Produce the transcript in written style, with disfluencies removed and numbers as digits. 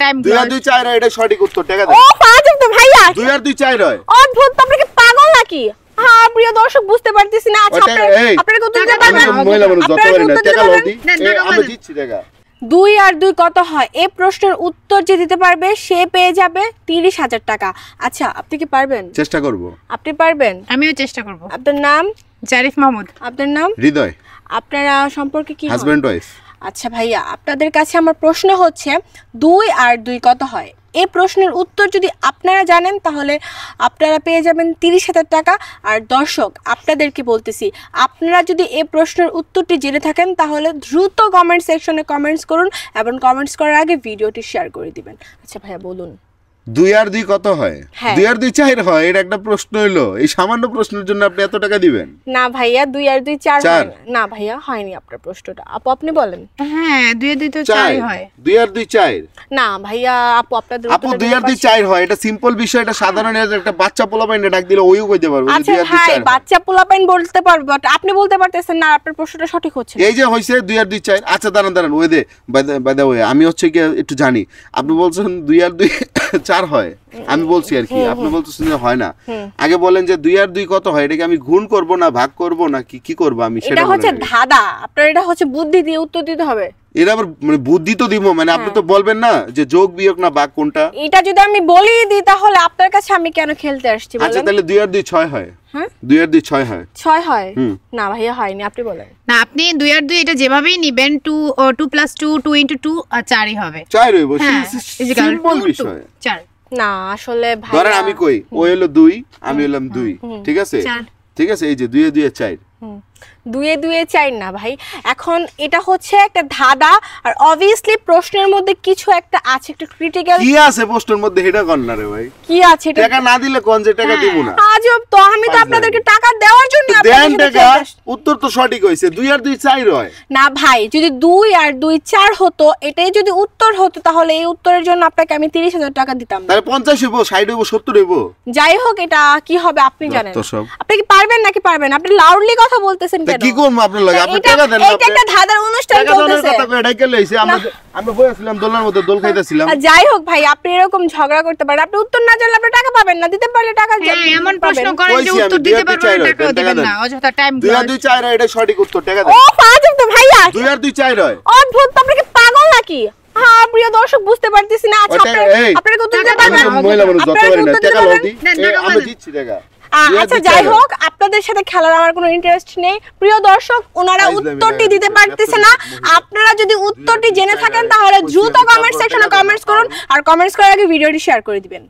Time 2 আর 2 4 হয়, এটা সঠিক উত্তর। টাকা দেন। ও ফাজিল তো ভাইয়া। 2 আর 2 4 হয়। অদ্ভুত, আপনি কি পাগল নাকি? হ্যাঁ প্রিয় দর্শক, বুঝতে পারতেছি না। আচ্ছা আপনারা কত দিতে পারবেন? মহিলা মানুষ যত পারি না, টাকা লও দি। আমি দিচ্ছি টাকা। 2 আর 2 কত হয়? এই প্রশ্নের উত্তর যে দিতে পারবে সে পেয়ে যাবে 30,000 টাকা। আচ্ছা আপনি কি পারবেন? চেষ্টা করব। আপনি পারবেন? আমিও চেষ্টা করব। আপনার নাম? জারিফ মাহমুদ। আপনার নাম? হৃদয়। আপনারা সম্পর্কে কি? Husband wife. আচ্ছা ভাইয়া, আপনাদের কাছে আমার প্রশ্ন হচ্ছে 2 আর 2 কত হয়? এই প্রশ্নের উত্তর যদি আপনারা জানেন তাহলে আপনারা পেয়ে যাবেন 30,000 টাকা। আর দর্শক আপনাদেরকে বলতেছি, আপনারা যদি এই প্রশ্নের উত্তরটি জেনে থাকেন তাহলে দ্রুত কমেন্ট সেকশনে কমেন্টস করুন এবং কমেন্টস করার আগে ভিডিওটি শেয়ার করে দিবেন। আচ্ছা ভাইয়া বলুন, 2 আর 2 কত হয়? 2 আর 2 4 হয়। এটা একটা প্রশ্ন হলো, এই সামান্য প্রশ্নের জন্য আপনি এত টাকা দিবেন? না ভাইয়া, 2 আর 2 4 হয় না ভাইয়া, হয়নি আপনার প্রশ্নটা। আপু আপনি বলেন। হ্যাঁ 2 আর 2 তো 4 হয়। 2 আর 2 4 না ভাইয়া, আপু আপনাদের আপু 2 আর 2 4 হয়। এটা সিম্পল বিষয়, এটা সাধারণ একটা বাচ্চা পোলাপাইনে ডাক দিলে ওইও কইতে পারবে 2 আর 2 আচ্ছা হ্যাঁ, বাচ্চা পোলাপাইন বলতে পারবে, বাট আপনি বলতে পারতেছেন না। আপনার প্রশ্নটা সঠিক হচ্ছে না। এই যে হইছে 2 আর 2 4। আচ্ছা দাঁড়ান ওই দে বাই দ্য ওয়ে, আমি হচ্ছে কি একটু জানি। আপনি বলছেন 2 আর 2 4 হয়, আমি বলছি আর কি, আপনি বলতেছেন যে হয় না। আগে বলেন যে 2 আর 2 কত হয়? এটাকে আমি গুণ করব না ভাগ করব না কি করব আমি সেটা? এটা হচ্ছে ধাঁধা, আপনার এটা হচ্ছে বুদ্ধি দিয়ে উত্তর দিতে হবে। এর আবার মানে বুদ্ধি তো দিব, মানে আপনি তো বলবেন না যে যোগ বিয়োগ না ভাগ কোনটা। এটা যদি আমি বলি দিই তাহলে আপনার কাছে আমি কেন খেলতে আসছি বলেন? আচ্ছা তাহলে 2 আর 2 6 হয়। হ্যাঁ 2 আর 2 6 হয়। 6 হয়? না ভাইয়া হয়নি, আপনি বলেন। না আপনি 2 আর 2 এটা যেভাবেই নেবেন 2 + 2 2 * 2 আর 4ই হবে। 4 হইব। সিম্পল বিষয়। 4 না আসলে ভাই, ধরেন আমি কই ও হলো 2, আমি হলাম 2, ঠিক আছে? ঠিক আছে, এই যে 2 এ 2 এ 4। 2 এ 2 এ 4 না ভাই। এখন এটা হচ্ছে একটা ধাঁধা, আর অবভিয়াসলি প্রশ্নের মধ্যে কিছু একটা আছে, একটা ক্রিটিক্যাল কি আছে প্রশ্নের মধ্যে, এটা কোন না রে ভাই? কি আছে এটা? টাকা না দিলে কোন যে টাকা দিব না। আজব তো, আমি তো আপনাদেরকে টাকা দেওয়ার জন্য দেন টাকা। উত্তর তো সঠিক হইছে, 2 আর 2 4 হয়। না ভাই, যদি 2 আর 2 4 হতো, এটাই যদি উত্তর হতো তাহলে এই উত্তরের জন্য আপনাকে আমি 30,000 টাকা দিতাম। তাহলে 50 হইব, 60 হইব, 70 হইব। যাই হোক, এটা কি হবে আপনি জানেন। আপনি কি পারবেন নাকি পারবেন? আপনি লাউডলি কথা বলতেছেন কেন? কি করব আপনার লাগে? আপনি টাকা দেন না। এটা একটা ধাঁধার অনুষ্ঠান চলতেছে। কথা কই এটাই কেলে হইছে? আমরা বইছিলাম দোলনার মধ্যে দোল খাইতেছিলাম। যাই হোক ভাই, আপনি এরকম ঝগড়া করতে পারেন। আপনি উত্তর না জানলে আপনি টাকা পাবেন না, দিতে পারলে টাকা যাবে। এমন প্রশ্ন করেন যে উত্তর দিতে পারবেন না, টাকা দিবেন না, অযথা টাইম। 2 আর 2 4 হয়, এটা সঠিক উত্তর। টাকা দেন। ও ফাজিল তো ভাইয়া। 2 আর 2 4 হয়। অদ্ভুত, আপনি কি পাগল নাকি? হ্যাঁ প্রিয় দর্শক, বুঝতে পারতেছি না। আচ্ছা আপনারা কত দিতে পারবেন? মহিলা মানুষ যত পারি না, টাকা লও দি। আমি দিচ্ছি টাকা। আচ্ছা যাই হোক, আপনাদের সাথে খেলার আমার কোনো ইন্টারেস্ট নেই। প্রিয় দর্শক, ওনারা উত্তরটি দিতে পারতেছে না। আপনারা যদি উত্তরটি জেনে থাকেন তাহলে দ্রুত কমেন্ট সেকশনে কমেন্টস করুন, আর কমেন্টস করার আগে ভিডিওটি শেয়ার করে দিবেন।